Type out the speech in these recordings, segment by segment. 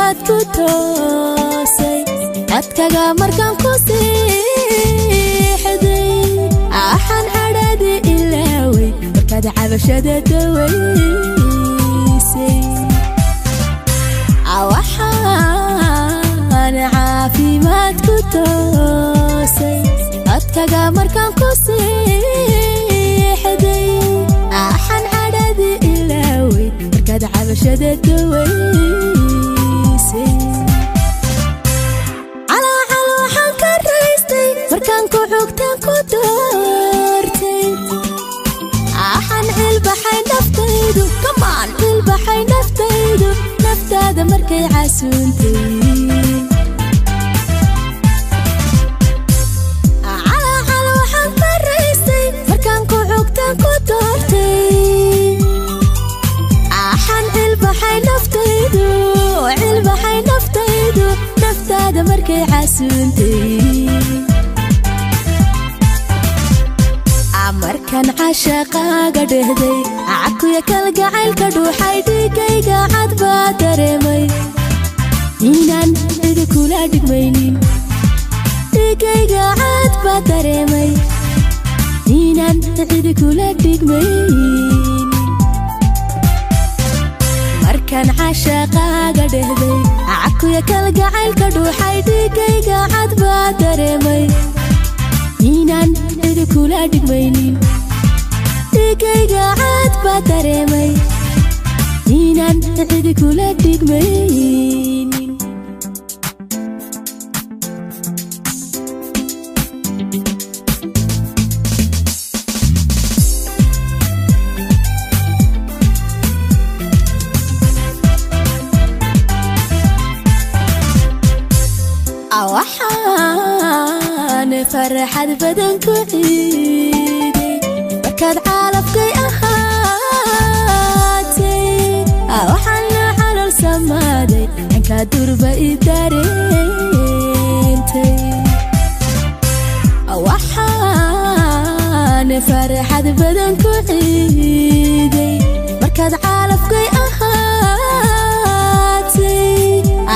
caafimaad ku toosay dadkaga markaan ku siixday axan cadhadi ilaaway markaad cabashada dawaysay waxaan caafimaad ku toosay dadkaga markaan ku siixday axan cadhadi ilaaway markaad cabashada dawaysay calaacal waxaan ka raystay markaan ku xogtaan ku doortay axan cilbaxay naftaydu kamaan cilbaxay naftaydu naftaada markay casuuntay calaacal waxaan ka raystay markaan ku xogtaan ku doortay axan cilbaxay naftaydu cilbaxay naftaydu naftaada markay casuuntay markan cashaqaaga dhehday cakuya kalgacaylka dhuuxay dhiigayga cad baa dareemay inaan cidi kula dhigmaynin dhiigayga cad baa dareemay inaan cidi kula dhigmaynin markan cashaqaaga dhehday cakuya kalgacaylka dhuuxay dhiigayga cad baa dareemay inaan cidi kula dhigmaynin dhiigayga cad baa dareemay inaan cidi kula dhigmaynin waxaan farxad badan ku ciiday markaad caalabkay ahaatay waxaan la calol samaaday ankaa durba i dareentay waxaan farxad badan ku ciiday markaad caalabkay ahaatay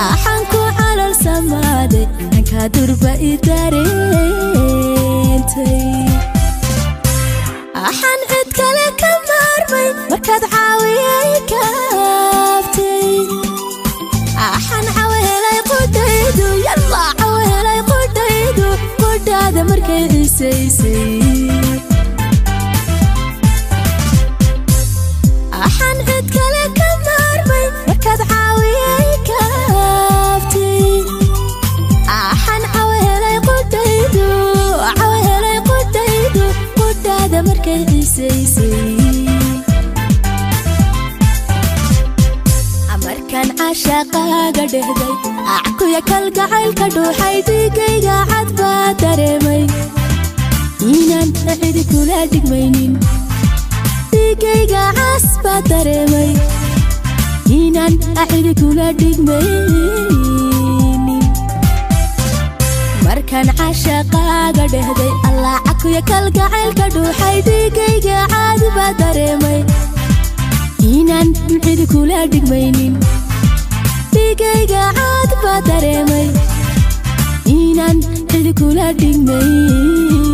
axaan ku calol samaaday ankaa durba i dareentay axaan cid kale ka maarmay markaad caawiyay kaaftay axaan cawa helay qudhaydu yalla cawa helay qudhaydu qudhaada markay ciisaysay axaan cid kale ka maarmay markaad caawiyay kaaftay axaan cawa helay qudhaydu cawa helay qudhaydu qudhaada markay ciisaysay markaan cashaqaaga dhehday cakuya kalgacaylka dhuuxay dhiigayga cad baa dareemay inaan cidi kula dhigmaynin dhiigayga cas baa dareemay inaan cidi kula dhigmaynin markaan cashaqaaga dhehday allah cakuya kalgacaylka dhuuxay dhiigayga cad baa dareemay inaan cidi kula dhigmaynin dhiigayga cad baa dareemay inaan cidi kula dhigmaynin